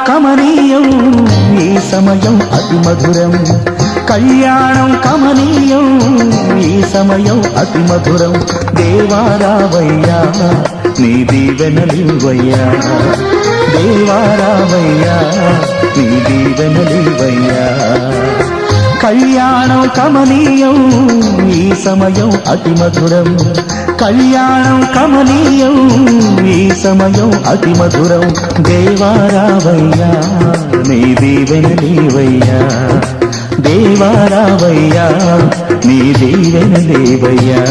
కమనీయం ఈ సమయం అతి మధురం కళ్యాణం కమనీయం ఈ సమయం అతి మధురం దేవారావయ్యా నీ దీవెనలివయ్యా దేవారావయ్యా నీ దీవెనలివయ్యా కళ్యాణం కమనీయం ఈ సమయం అతి మధురం కళ్యాణం కమనీయం ఈ సమయం అతి మధురం దేవారావయ్యా నీ దీవెనలివయ్యా దేవారావయ్యా నీ దీవెనలివయ్యా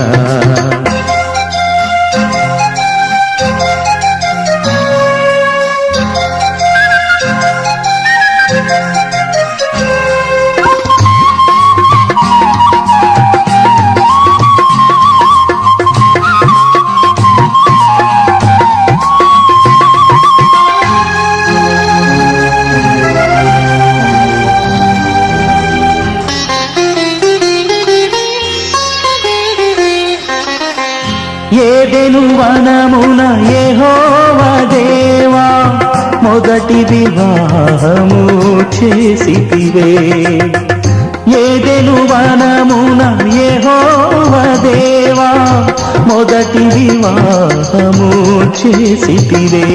ఏదెను వనమున యెహోవా దేవా మొదటి వివాహము చేసితివే ఏదెను వనమున యెహోవా దేవా మొదటి వివాహము చేసితివే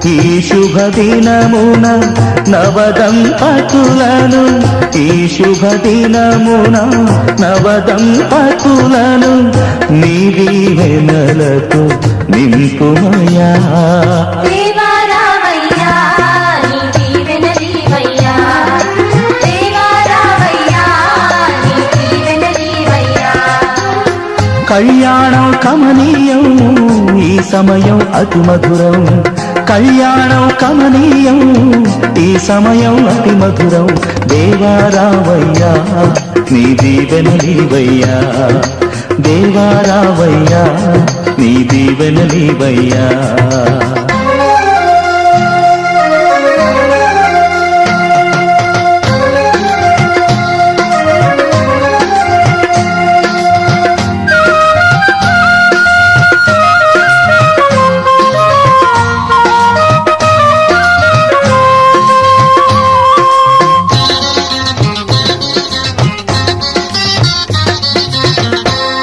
ఈ శుభదినమున నవదంపతులను ఈ శుభదినమున నవదంపతులను నీ దీవెనలతో నింపుమయా దేవారావయ్యా నీ దీవెనలివయ్యా దేవారావయ్యా నీ దీవెనలివయ్యా కళ్యాణం కమనీయం ఈ సమయం అతి మధురం కళ్యాణం కమనీయం ఈ సమయం అతి మధురం దేవారావయ్యా నీ దీవెనలివయ్యా దేవారావయ్యా నీ దీవెనలివయ్యా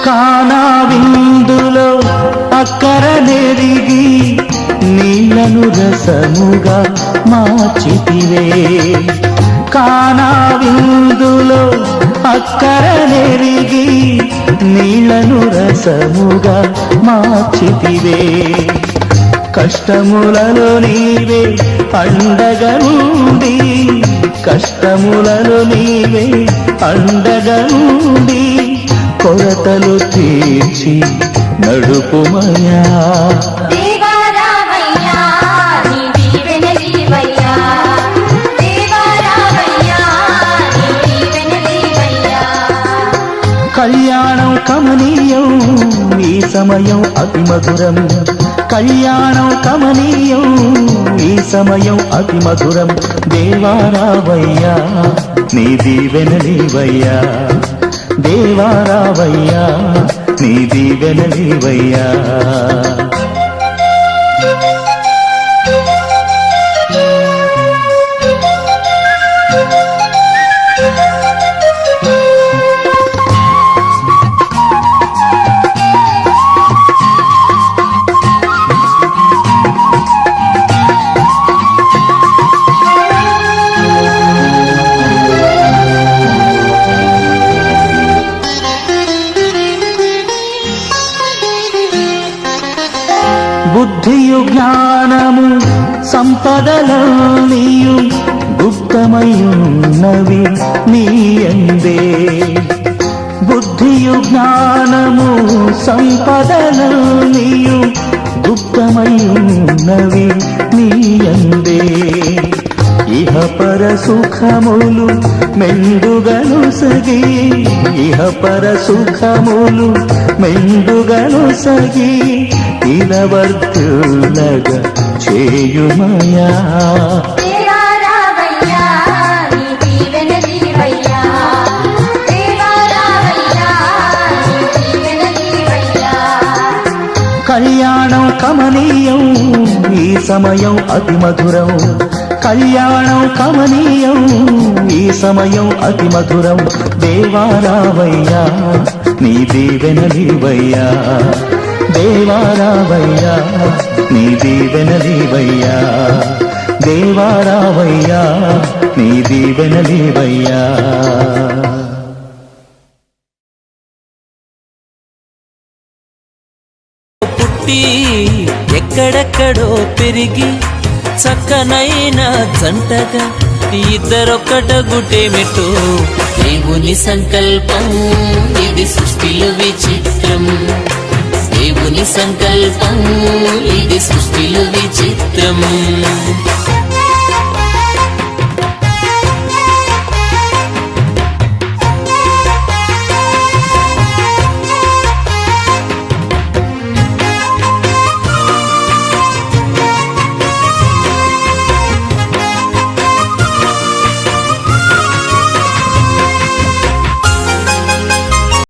కానా విందులో అక్కర నెరిగి నీళ్లను రసముగా మార్చితివే కానా విందులో అక్కర నెరిగి నీళ్లను రసముగా మార్చితివే కష్టములలో నీవే అండగా నుండి కష్టములలో నీవే అండగా నుండి కొరతలు తీర్చి నడుపుమయా దేవారావయ్యా నీ దీవెనలివయ్యా దేవారావయ్యా నీ దీవెనలివయ్యా కళ్యాణం కమనీయం ఈ సమయం అతి మధురం కళ్యాణం కమనీయం ఈ సమయం అతి మధురం దేవారావయ్యా నీ దీవెనలివయ్యా దేవారావయ్యా నీ దీవెనలివయ్యా బుద్ధియు జ్ఞానము సంపదలనియు గుప్తమయున్నవి నీయందే బుద్ధియు జ్ఞానము సంపదలనియు గుప్తమయున్నవి నీయందే ఇహ పర సుఖములు మెండుగను సగి ఇహ పర సుఖములు మెండుగను సగి ఇలవర్తులగా చేయుమయా దేవారావయ్యా నీ దీవెనలివయ్యా దేవారావయ్యా నీ దీవెనలివయ్యా కళ్యాణం కమనీయం ఈ సమయం అతి మధురం కళ్యాణం కమనీయం ఈ సమయం అతి మధురం దేవారావయ్యా నీ దీవెనలివయ్యా దేవారావయ్యా నీ దీవెనలివయ్యా దేవారావయ్యా నీ దీవెనలివయ్యా పుట్టి ఎక్కడెక్కడో పెరిగి చక్కనైన జంటగా ఇద్దరొక్కట గుటేమిటో దేవుని సంకల్పం ఇది సృష్టిలో విచిత్రం దేవుని సంకల్పం ఇది సృష్టిలో విచిత్రం